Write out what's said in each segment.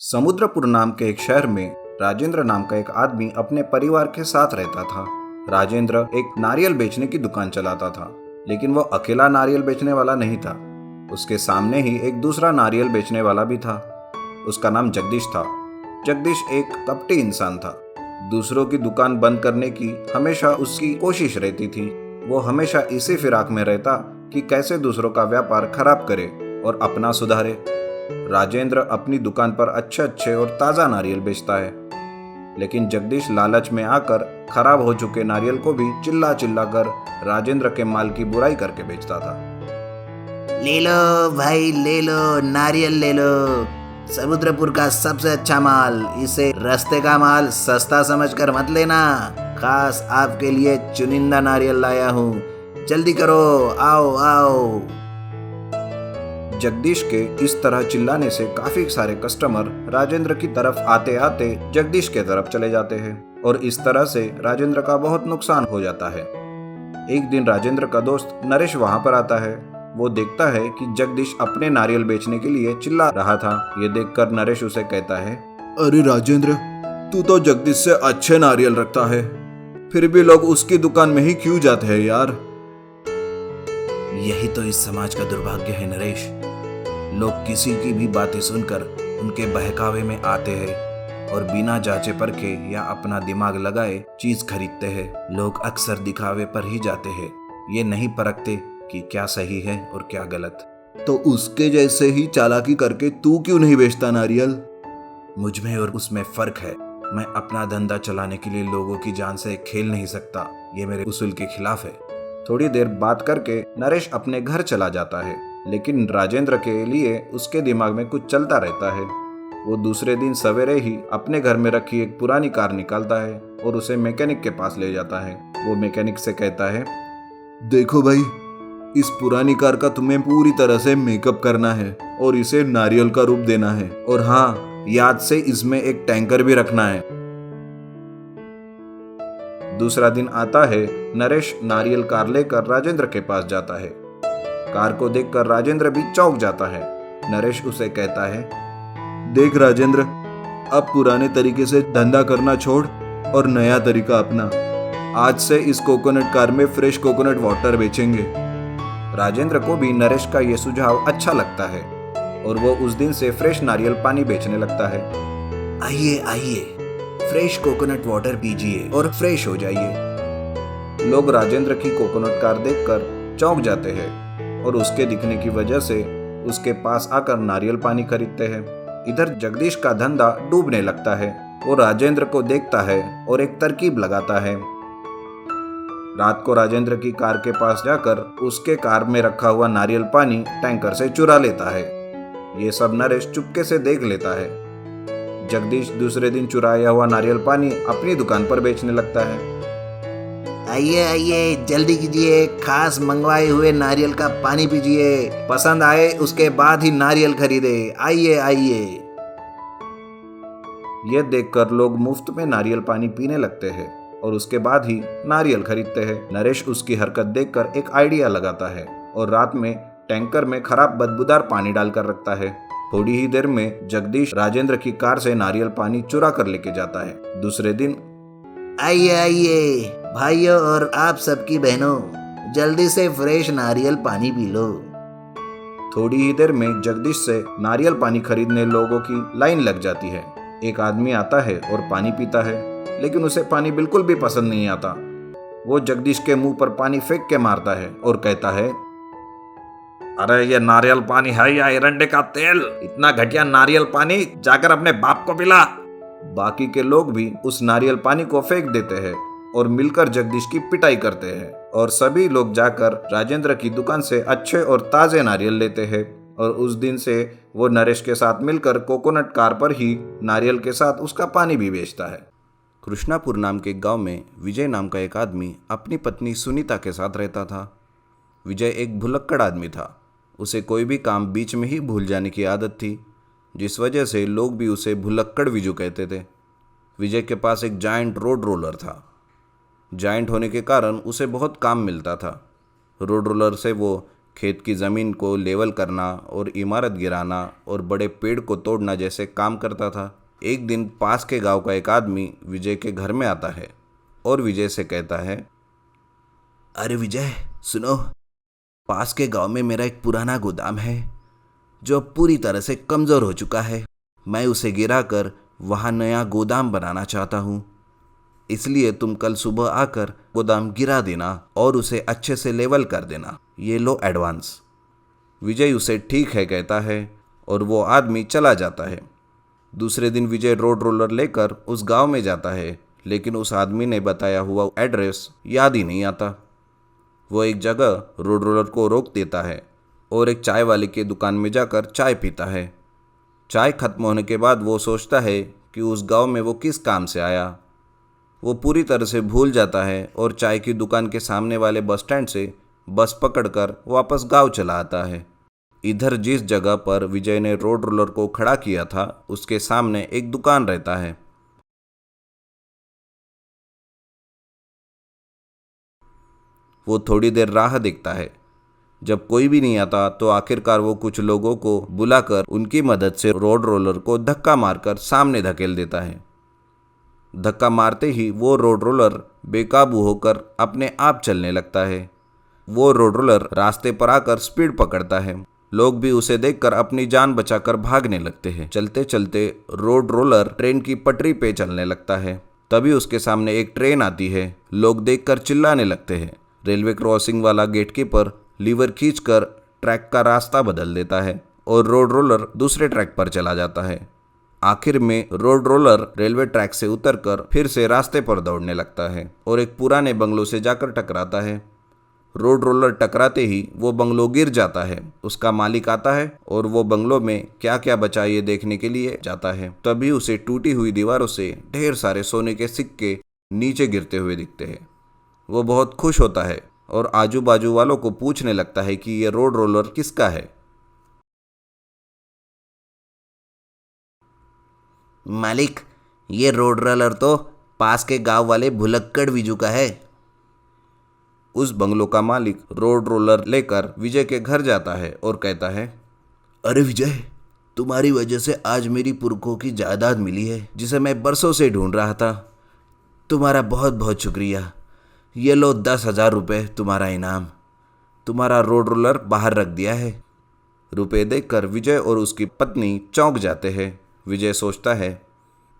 समुद्रपुर नाम के एक शहर में राजेंद्र नाम का एक आदमी अपने परिवार के साथ रहता था। राजेंद्र एक नारियल बेचने की दुकान चलाता था, लेकिन वो अकेला नारियल बेचने वाला नहीं था। उसके सामने ही एक दूसरा नारियल बेचने वाला भी था। उसका नाम जगदीश था। जगदीश एक कपटी इंसान था। दूसरों की दुकान बंद करने की हमेशा उसकी कोशिश रहती थी। वो हमेशा इसी फिराक में रहता कि कैसे दूसरों का व्यापार खराब करे और अपना सुधारे। राजेंद्र अपनी दुकान पर अच्छे अच्छे और ताज़ा नारियल बेचता है, लेकिन जगदीश लालच में आकर खराब हो चुके नारियल को भी चिल्ला चिल्ला कर राजेंद्र के माल की बुराई करके बेचता था। ले लो भाई, ले लो, नारियल ले लो, समुद्रपुर का सबसे अच्छा माल। इसे रास्ते का माल सस्ता समझकर मत लेना। खास आपके लिए चुनिंदा नारियल लाया हूँ, जल्दी करो, आओ आओ। जगदीश के इस तरह चिल्लाने से काफी सारे कस्टमर राजेंद्र की तरफ आते आते जगदीश के तरफ चले जाते हैं और इस तरह से राजेंद्र का बहुत नुकसान हो जाता है। एक दिन राजेंद्र का दोस्त नरेश वहां पर आता है। वो देखता है कि जगदीश अपने नारियल बेचने के लिए चिल्ला रहा था। ये देखकर नरेश उसे कहता है, अरे राजेंद्र, तू तो जगदीश से अच्छे नारियल रखता है, फिर भी लोग उसकी दुकान में ही क्यों जाते हैं यार। यही तो इस समाज का दुर्भाग्य है नरेश। लोग किसी की भी बातें सुनकर उनके बहकावे में आते हैं और बिना जांचे परखे या अपना दिमाग लगाए चीज खरीदते हैं। लोग अक्सर दिखावे पर ही जाते हैं, ये नहीं परखते कि क्या सही है और क्या गलत। तो उसके जैसे ही चालाकी करके तू क्यों नहीं बेचता नारियल? मुझ में और उसमें फर्क है। मैं अपना धंधा चलाने के लिए लोगों की जान से खेल नहीं सकता। ये मेरे उसूल के खिलाफ है। थोड़ी देर बात करके नरेश अपने घर चला जाता है, लेकिन राजेंद्र के लिए उसके दिमाग में कुछ चलता रहता है। वो दूसरे दिन सवेरे ही अपने घर में रखी एक पुरानी कार निकालता है और उसे मैकेनिक के पास ले जाता है। वो मैकेनिक से कहता है, देखो भाई, इस पुरानी कार का तुम्हें पूरी तरह से मेकअप करना है और इसे नारियल का रूप देना है, और हाँ, याद से इसमें एक टैंकर भी रखना है। दूसरा दिन आता है। नरेश नारियल कार लेकर राजेंद्र के पास जाता है। कार को देखकर राजेंद्र भी चौंक जाता है। नरेश उसे कहता है, देख राजेंद्र, अब पुराने तरीके से धंधा करना छोड़ और नया तरीका अपना। आज से इस कोकोनट कार में फ्रेश कोकोनट वाटर बेचेंगे। राजेंद्र को भी नरेश का ये सुझाव अच्छा लगता है और वो उस दिन से फ्रेश नारियल पानी बेचने लगता है। आइए आइए, फ्रेश कोकोनट वाटर पीजिए और फ्रेश हो जाइए। लोग राजेंद्र की कोकोनट कार देखकर चौंक जाते हैं और उसके दिखने की वजह से उसके पास आकर नारियल पानी खरीदते हैं। इधर जगदीश का धंधा डूबने लगता है। वो राजेंद्र को देखता है और एक तरकीब लगाता है। रात को राजेंद्र की कार के पास जाकर उसके कार में रखा हुआ नारियल पानी टैंकर से चुरा लेता है। ये सब नरेश चुपके से देख लेता है। जगदीश दूसरे दिन चुराया हुआ नारियल पानी अपनी दुकान पर बेचने लगता है। आइए आइए, जल्दी कीजिए, खास मंगवाए हुए नारियल का पानी पीजिए। पसंद आए उसके बाद ही नारियल खरीदे। आइए आइए। ये देखकर लोग मुफ्त में नारियल पानी पीने लगते हैं और उसके बाद ही नारियल खरीदते हैं। नरेश उसकी हरकत देखकर एक आइडिया लगाता है और रात में टैंकर में खराब बदबूदार पानी डालकर रखता है। थोड़ी ही देर में जगदीश राजेंद्र की कार से नारियल पानी चुरा कर लेके जाता है। दूसरे दिन, आइए आइए भाइयों और आप सबकी बहनों, जल्दी से फ्रेश नारियल पानी पी लो। थोड़ी ही देर में जगदीश से नारियल पानी खरीदने लोगों की लाइन लग जाती है। एक आदमी आता है और पानी पीता है, लेकिन उसे पानी बिल्कुल भी पसंद नहीं आता। वो जगदीश के मुंह पर पानी फेंक के मारता है और कहता है, अरे ये नारियल पानी है या एरंडे का तेल? इतना घटिया नारियल पानी जाकर अपने बाप को पिला। बाकी के लोग भी उस नारियल पानी को फेंक देते हैं और मिलकर जगदीश की पिटाई करते हैं और सभी लोग जाकर राजेंद्र की दुकान से अच्छे और ताजे नारियल लेते हैं। और उस दिन से वो नरेश के साथ मिलकर कोकोनट कार पर ही नारियल के साथ उसका पानी भी बेचता है। कृष्णापुर नाम के गांव में विजय नाम का एक आदमी अपनी पत्नी सुनीता के साथ रहता था। विजय एक भुलक्कड़ आदमी था। उसे कोई भी काम बीच में ही भूल जाने की आदत थी, जिस वजह से लोग भी उसे भुलक्कड़ विजू कहते थे। विजय के पास एक जायंट रोड रोलर था। जायंट होने के कारण उसे बहुत काम मिलता था। रोड रोलर से वो खेत की ज़मीन को लेवल करना और इमारत गिराना और बड़े पेड़ को तोड़ना जैसे काम करता था। एक दिन पास के गांव का एक आदमी विजय के घर में आता है और विजय से कहता है, अरे विजय सुनो, पास के गांव में मेरा एक पुराना गोदाम है जो अब पूरी तरह से कमज़ोर हो चुका है। मैं उसे गिराकर वहाँ नया गोदाम बनाना चाहता हूँ, इसलिए तुम कल सुबह आकर गोदाम गिरा देना और उसे अच्छे से लेवल कर देना। ये लो एडवांस। विजय उसे ठीक है कहता है और वो आदमी चला जाता है। दूसरे दिन विजय रोड रोलर लेकर उस गांव में जाता है, लेकिन उस आदमी ने बताया हुआ एड्रेस याद ही नहीं आता। वो एक जगह रोड रोलर को रोक देता है और एक चाय वाले की दुकान में जाकर चाय पीता है। चाय खत्म होने के बाद वो सोचता है कि उस गांव में वो किस काम से आया। वो पूरी तरह से भूल जाता है और चाय की दुकान के सामने वाले बस स्टैंड से बस पकड़कर वापस गांव चला आता है। इधर जिस जगह पर विजय ने रोड रोलर को खड़ा किया था उसके सामने एक दुकान रहता है। वो थोड़ी देर राह देखता है। जब कोई भी नहीं आता तो आखिरकार वो कुछ लोगों को बुलाकर उनकी मदद से रोड रोलर को धक्का मारकर सामने धकेल देता है। धक्का मारते ही वो रोड रोलर बेकाबू होकर अपने आप चलने लगता है। वो रोड रोलर रास्ते पर आकर स्पीड पकड़ता है। लोग भी उसे देखकर अपनी जान बचाकर भागने लगते हैं। चलते चलते रोड रोलर ट्रेन की पटरी पे चलने लगता है। तभी उसके सामने एक ट्रेन आती है। लोग देखकर चिल्लाने लगते हैं। रेलवे क्रॉसिंग वाला गेटकीपर लीवर खींचकर ट्रैक का रास्ता बदल देता है और रोड रोलर दूसरे ट्रैक पर चला जाता है। आखिर में रोड रोलर रेलवे ट्रैक से उतरकर फिर से रास्ते पर दौड़ने लगता है और एक पुराने बंगलो से जाकर टकराता है। रोड रोलर टकराते ही वो बंगलो गिर जाता है। उसका मालिक आता है और वो बंगलो में क्या क्या बचा ये देखने के लिए जाता है। तभी उसे टूटी हुई दीवारों से ढेर सारे सोने के सिक्के नीचे गिरते हुए दिखते हैं। वो बहुत खुश होता है और आजू बाजू वालों को पूछने लगता है कि ये रोड रोलर किसका है। मालिक, ये रोड रोलर तो पास के गांव वाले भुलक्कड़ विजू का है। उस बंगलो का मालिक रोड रोलर लेकर विजय के घर जाता है और कहता है, अरे विजय, तुम्हारी वजह से आज मेरी पुरखों की जायदाद मिली है जिसे मैं बरसों से ढूंढ रहा था। तुम्हारा बहुत बहुत शुक्रिया। ये लो 10,000 रुपये तुम्हारा इनाम। तुम्हारा रोड रोलर बाहर रख दिया है। रुपए देखकर विजय और उसकी पत्नी चौंक जाते हैं। विजय सोचता है,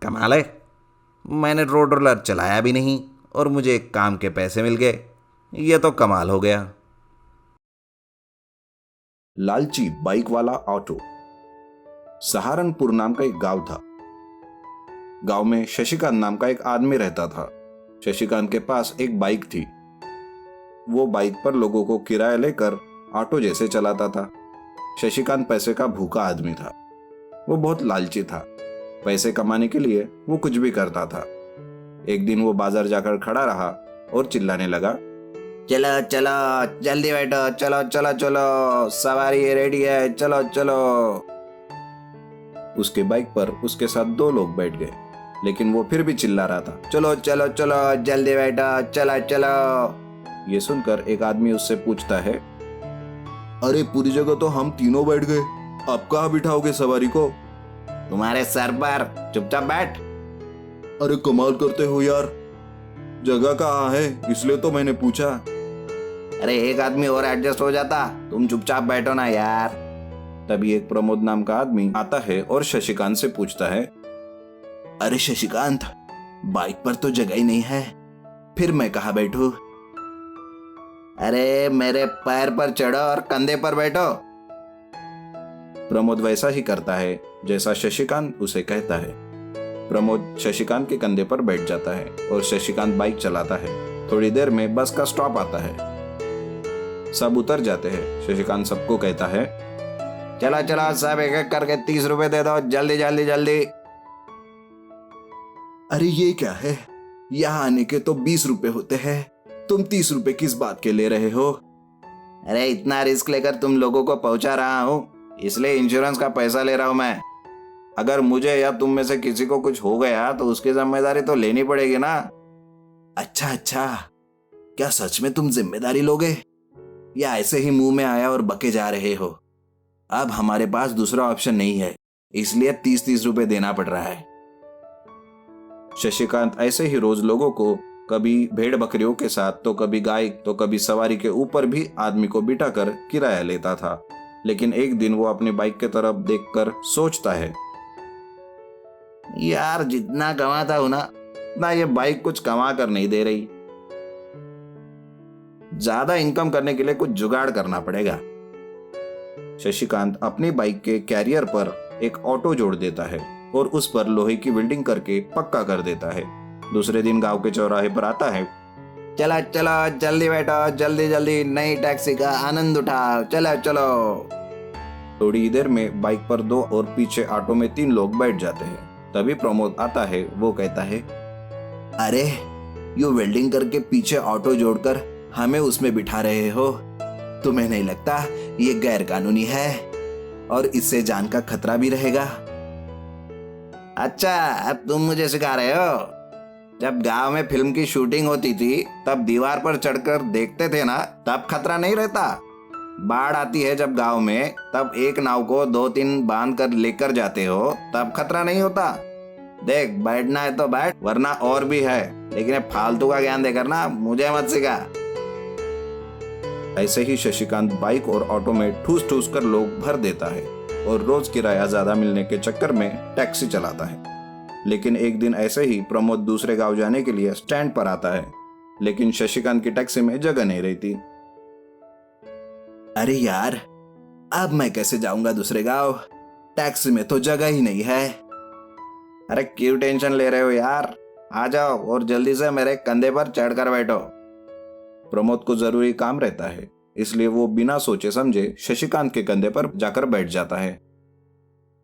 कमाल है, मैंने रोड रोलर चलाया भी नहीं और मुझे काम के पैसे मिल गए। ये तो कमाल हो गया। लालची बाइक वाला ऑटो। सहारनपुर नाम का एक गांव था। गांव में शशिकांत नाम का एक आदमी रहता था। शशिकांत के पास एक बाइक थी। वो बाइक पर लोगों को किराया लेकर ऑटो जैसे चलाता था। शशिकांत पैसे का भूखा आदमी था। वो बहुत लालची था। पैसे कमाने के लिए वो कुछ भी करता था। एक दिन वो बाजार जाकर खड़ा रहा और चिल्लाने लगा, चलो चलो जल्दी बैठो, चलो चलो चलो, सवारी रेडी है, चलो चलो। उसके बाइक पर उसके साथ 2 लोग बैठ गए, लेकिन वो फिर भी चिल्ला रहा था, चलो चलो चलो जल्दी बैठो, चलो चलो। ये सुनकर एक आदमी उससे पूछता है, अरे पूरी जगह तो हम तीनों बैठ गए, आप कहाँ बिठाओगे सवारी को? तुम्हारे सर पर, चुपचाप बैठ। अरे कमाल करते हो यार, जगह कहाँ है इसलिए तो मैंने पूछा। अरे एक आदमी और एडजस्ट हो जाता, तुम चुपचाप बैठो ना यार। तभी एक प्रमोद नाम का आदमी आता है और शशिकांत से पूछता है, अरे शशिकांत, बाइक पर तो जगह ही नहीं है, फिर मैं कहाँ बैठूं? अरे मेरे पैर पर चढ़ो और कंधे पर बैठो। प्रमोद वैसा ही करता है जैसा शशिकांत उसे कहता है। प्रमोद शशिकांत के कंधे पर बैठ जाता है और शशिकांत बाइक चलाता है। थोड़ी देर में बस का स्टॉप आता है। सब उतर जाते हैं। शशिकांत सबको कहता है, चलो चलो सब एक एक करके 30 रुपए दे दो, जल्दी जल्दी जल्दी। अरे ये क्या है, यहाँ आने के तो 20 रुपए होते हैं, तुम 30 रुपए किस बात के ले रहे हो? अरे इतना रिस्क लेकर तुम लोगों को पहुंचा रहा हूँ, इसलिए इंश्योरेंस का पैसा ले रहा हूं मैं। अगर मुझे या तुम में से किसी को कुछ हो गया तो उसकी जिम्मेदारी तो लेनी पड़ेगी ना। अच्छा अच्छा, क्या सच में तुम जिम्मेदारी लोगे? या ऐसे ही मुंह में आया और बके जा रहे हो? अब हमारे पास दूसरा ऑप्शन नहीं है, इसलिए 30-30 रुपए देना पड़ रहा है। शशिकांत ऐसे ही रोज लोगों को कभी भेड़ बकरियों के साथ, तो कभी गाय, तो कभी सवारी के ऊपर भी आदमी को बिठाकर किराया लेता था। लेकिन एक दिन वो अपनी बाइक की तरफ देखकर सोचता है, यार जितना कमाता हूं ना ये बाइक कुछ कमा कर नहीं दे रही। ज्यादा इनकम करने के लिए कुछ जुगाड़ करना पड़ेगा। शशिकांत अपनी बाइक के कैरियर पर एक ऑटो जोड़ देता है और उस पर लोहे की वेल्डिंग करके पक्का कर देता है। दूसरे दिन गांव के चौराहे पर आता है। चलो चलो जल्दी बैठो, जल्दी जल्दी नई टैक्सी का आनंद उठाओ, चलो चलो। थोड़ी देर में बाइक पर 2 और पीछे ऑटो में 3 लोग बैठ जाते हैं। तभी प्रमोद आता है। वो कहता है, अरे यू वेल्डिंग करके पीछे ऑटो जोड़कर हमें उसमें बिठा रहे हो? तुम्हें नहीं लगता ये गैर कानूनी है और इससे जान का खतरा भी रहेगा? अच्छा, अब तुम मुझे सिखा रहे हो? जब गांव में फिल्म की शूटिंग होती थी तब दीवार पर चढ़कर देखते थे ना, तब खतरा नहीं रहता। बाढ़ आती है जब गांव में, तब एक नाव को 2-3 बांध कर लेकर जाते हो, तब खतरा नहीं होता। देख, बैठना है तो बैठ, वरना और भी है, लेकिन फालतू का ज्ञान देकर ना मुझे मत सिखा। ऐसे ही शशिकांत बाइक और ऑटो में ठूस ठूस कर लोग भर देता है और रोज किराया ज्यादा मिलने के चक्कर में टैक्सी चलाता है। लेकिन एक दिन ऐसे ही प्रमोद दूसरे गांव जाने के लिए स्टैंड पर आता है, लेकिन शशिकांत की टैक्सी में जगह नहीं रहती। अरे यार, अब मैं कैसे जाऊंगा दूसरे गांव? टैक्सी में तो जगह ही नहीं है। अरे क्यों टेंशन ले रहे हो यार, आ जाओ और जल्दी से मेरे कंधे पर चढ़कर बैठो। प्रमोद को जरूरी काम रहता है, इसलिए वो बिना सोचे समझे शशिकांत के कंधे पर जाकर बैठ जाता है।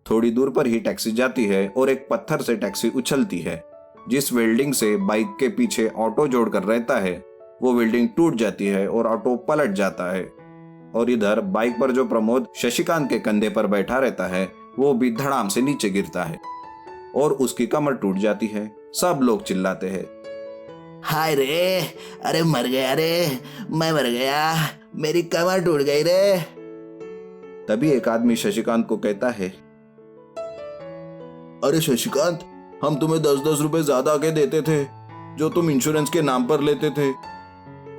थोड़ी दूर पर ही टैक्सी जाती है और एक पत्थर से टैक्सी उछलती है। जिस वेल्डिंग से बाइक के पीछे ऑटो जोड़कर रहता है, वो वेल्डिंग टूट जाती है और ऑटो पलट जाता है। और इधर बाइक पर जो प्रमोद शशिकांत के कंधे पर बैठा रहता है, वो भी धड़ाम से नीचे गिरता है और उसकी कमर टूट जाती है। सब लोग चिल्लाते हैं, हाय रे, अरे मर गया रे, मैं मर गया, मेरी कमर टूट गई रे। तभी एक आदमी शशिकांत को कहता है, अरे शशिकांत, हम तुम्हें 10-10 रुपए ज्यादा के देते थे जो तुम इंश्योरेंस के नाम पर लेते थे।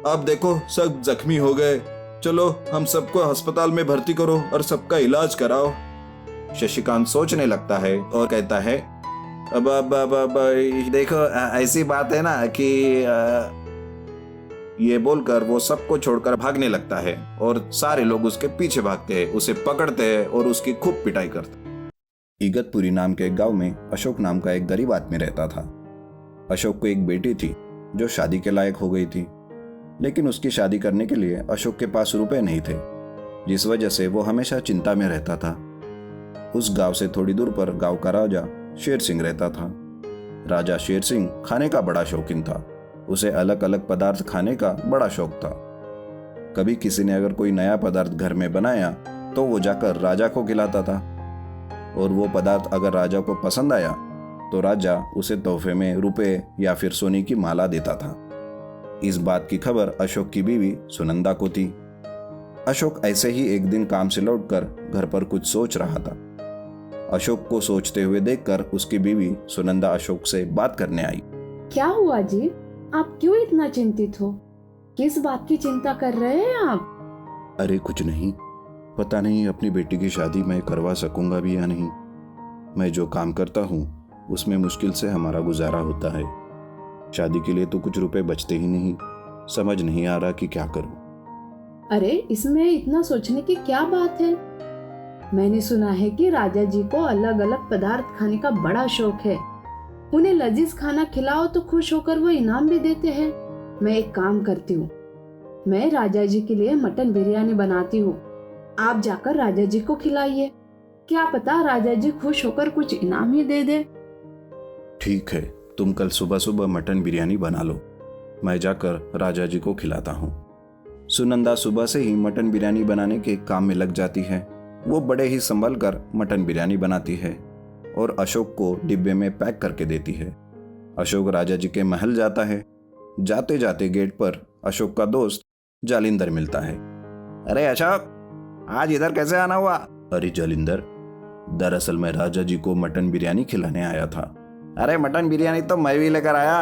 अब देखो सब जख्मी हो गए, चलो हम सबको अस्पताल में भर्ती करो और सबका इलाज कराओ। शशिकांत सोचने लगता है और कहता है, अब देखो, ऐसी बात है ना कि ये बोलकर वो सबको छोड़कर भागने लगता है और सारे लोग उसके पीछे भागते हैं, उसे पकड़ते हैं और उसकी खूब पिटाई करते हैं। इगतपुरी नाम के एक गांव में अशोक नाम का एक गरीब आदमी रहता था। अशोक को एक बेटी थी जो शादी के लायक हो गई थी, लेकिन उसकी शादी करने के लिए अशोक के पास रुपए नहीं थे, जिस वजह से वो हमेशा चिंता में रहता था। उस गांव से थोड़ी दूर पर गांव का राजा शेर सिंह रहता था। राजा शेर सिंह खाने का बड़ा शौकीन था। उसे अलग अलग पदार्थ खाने का बड़ा शौक था। कभी किसी ने अगर कोई नया पदार्थ घर में बनाया तो वो जाकर राजा को खिलाता था, और वो पदार्थ अगर राजा को पसंद आया तो राजा उसे तोहफे में रुपए या फिर सोने की माला देता था। इस बात की खबर अशोक की बीवी सुनंदा को थी। अशोक ऐसे ही एक दिन काम से लौटकर घर पर कुछ सोच रहा था। अशोक को सोचते हुए देखकर उसकी बीवी सुनंदा अशोक से बात करने आई। क्या हुआ जी, आप क्यों इतना चिंतित हो? किस बात की चिंता कर रहे हैं आप? अरे कुछ नहीं, पता नहीं अपनी बेटी की शादी मैं करवा सकूंगा भी या नहीं। मैं जो काम करता हूँ उसमें मुश्किल से हमारा गुजारा होता है। शादी के लिए तो कुछ रुपए बचते ही नहीं। समझ नहीं आ रहा कि क्या करूं। अरे इसमें इतना सोचने की क्या बात है? मैंने सुना है कि राजा जी को अलग अलग पदार्थ खाने का बड़ा शौक है। उन्हें लजीज खाना खिलाओ तो खुश होकर वो इनाम भी देते हैं। मैं एक काम करती हूँ, मैं राजा जी के लिए मटन बिरयानी बनाती हूँ, आप जाकर राजा जी को खिलाइए। क्या पता राजा जी खुश होकर कुछ इनाम ही दे दे। ठीक है, तुम कल सुबह सुबह मटन बिरयानी बना लो, मैं जाकर राजा जी को खिलाता हूँ। सुनंदा सुबह से ही मटन बिरयानी बनाने के काम में लग जाती है। वो बड़े ही संभल कर मटन बिरयानी बनाती है और अशोक को डिब्बे में पैक करके देती है। अशोक राजा जी के महल जाता है। जाते जाते गेट पर अशोक का दोस्त जालिंदर मिलता है। अरे अशोक, आज इधर कैसे आना हुआ? अरे जालिंदर, दरअसल मैं राजा जी को मटन बिरयानी खिलाने आया था। अरे मटन बिरयानी तो मैं भी लेकर आया।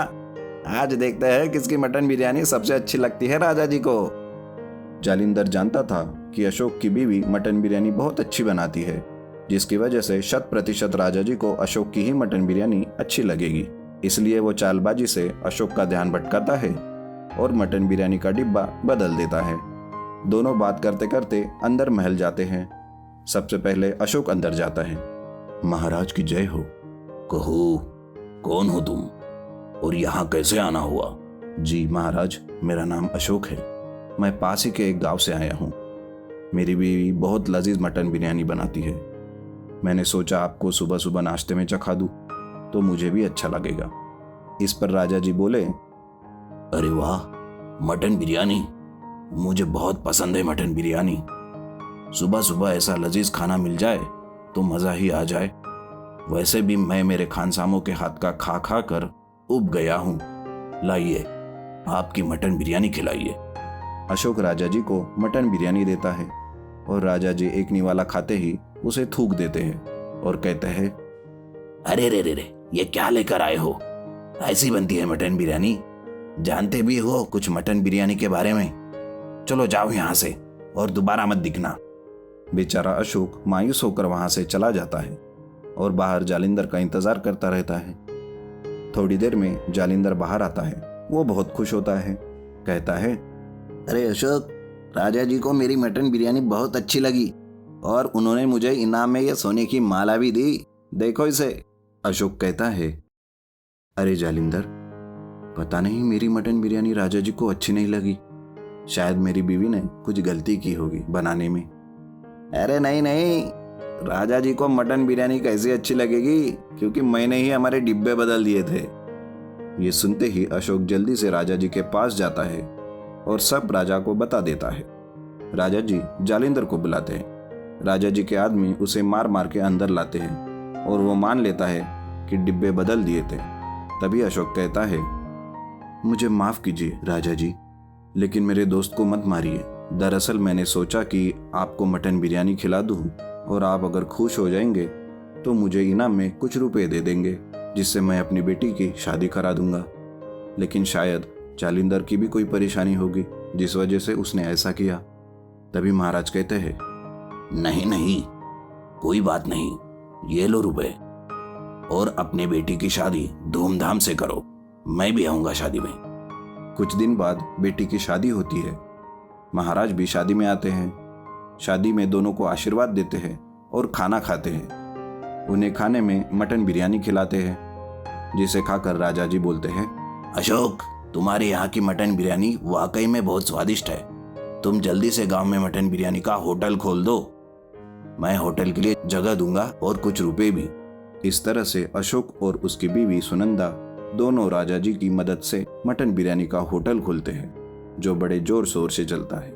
आज देखते हैं किसकी मटन बिरयानी सबसे अच्छी लगती है राजा जी को। जालिंदर जानता था कि अशोक की बीवी मटन बिरयानी बहुत अच्छी बनाती है, जिसकी वजह से 100% राजा जी को अशोक की ही मटन बिरयानी अच्छी लगेगी। इसलिए वो चालबाजी से अशोक का ध्यान भटकाता है और मटन बिरयानी का डिब्बा बदल देता है। दोनों बात करते करते अंदर महल जाते हैं। सबसे पहले अशोक अंदर जाता है। महाराज की जय हो। कहो, कौन हो तुम और यहाँ कैसे आना हुआ? जी महाराज, मेरा नाम अशोक है। मैं पास ही के एक गांव से आया हूँ। मेरी बीवी बहुत लजीज मटन बिरयानी बनाती है। मैंने सोचा आपको सुबह सुबह नाश्ते में चखा दूं, तो मुझे भी अच्छा लगेगा। इस पर राजा जी बोले, अरे वाह, मटन बिरयानी, मुझे बहुत पसंद है मटन बिरयानी। सुबह सुबह ऐसा लजीज खाना मिल जाए तो मज़ा ही आ जाए। वैसे भी मैं मेरे खानसामों के हाथ का खा खा कर उब गया हूँ। लाइए, आपकी मटन बिरयानी खिलाइए। अशोक राजा जी को मटन बिरयानी देता है और राजा जी एक निवाला खाते ही उसे थूक देते हैं और कहते हैं, अरे रे रे रे, ये क्या लेकर आए हो? ऐसी बनती है मटन बिरयानी? जानते भी हो कुछ मटन बिरयानी के बारे में? चलो जाओ यहाँ से और दोबारा मत दिखना। बेचारा अशोक मायूस होकर वहां से चला जाता है और बाहर जालिंदर का इंतजार करता रहता है। थोड़ी देर में जालिंदर बाहर आता है। वो बहुत खुश होता है। कहता है, अरे अशोक, राजा जी को मेरी मटन बिरयानी बहुत अच्छी लगी और उन्होंने मुझे इनाम में ये सोने की माला भी दी। देखो इसे। अशोक कहता है, अरे जालिंदर, पता नहीं मेरी मटन बिरयानी राजा जी को अच्छी नहीं लगी। शायद मेरी बीवी ने कुछ गलती की होगी बनाने में। अरे नहीं नहीं, राजा जी को मटन बिरयानी कैसी अच्छी लगेगी, क्योंकि मैंने ही हमारे डिब्बे बदल दिए थे। ये सुनते ही अशोक जल्दी से राजा जी के पास जाता है और सब राजा को बता देता है। राजा जी जालिंदर को बुलाते हैं। राजा जी के आदमी उसे मार मार के अंदर लाते हैं और वो मान लेता है कि डिब्बे बदल दिए थे। तभी अशोक कहता है, मुझे माफ कीजिए राजा जी, लेकिन मेरे दोस्त को मत मारिए। दरअसल मैंने सोचा कि आपको मटन बिरयानी खिला दूं और आप अगर खुश हो जाएंगे तो मुझे इनाम में कुछ रुपए दे देंगे, जिससे मैं अपनी बेटी की शादी करा दूंगा। लेकिन शायद जालिंदर की भी कोई परेशानी होगी जिस वजह से उसने ऐसा किया। तभी महाराज कहते हैं, नहीं नहीं, कोई बात नहीं, ये लो रुपए और अपने बेटी की शादी धूमधाम से करो। मैं भी आऊंगा शादी में। कुछ दिन बाद बेटी की शादी होती है। महाराज भी शादी में आते हैं। शादी में दोनों को आशीर्वाद देते हैं और खाना खाते हैं। उन्हें खाने में मटन बिरयानी खिलाते हैं, जिसे खाकर राजा जी बोलते हैं, अशोक, तुम्हारे यहाँ की मटन बिरयानी वाकई में बहुत स्वादिष्ट है। तुम जल्दी से गांव में मटन बिरयानी का होटल खोल दो। मैं होटल के लिए जगह दूंगा और कुछ रुपए भी। इस तरह से अशोक और उसकी बीवी सुनंदा दोनों राजा जी की मदद से मटन बिरयानी का होटल खोलते हैं, जो बड़े जोर शोर से चलता है।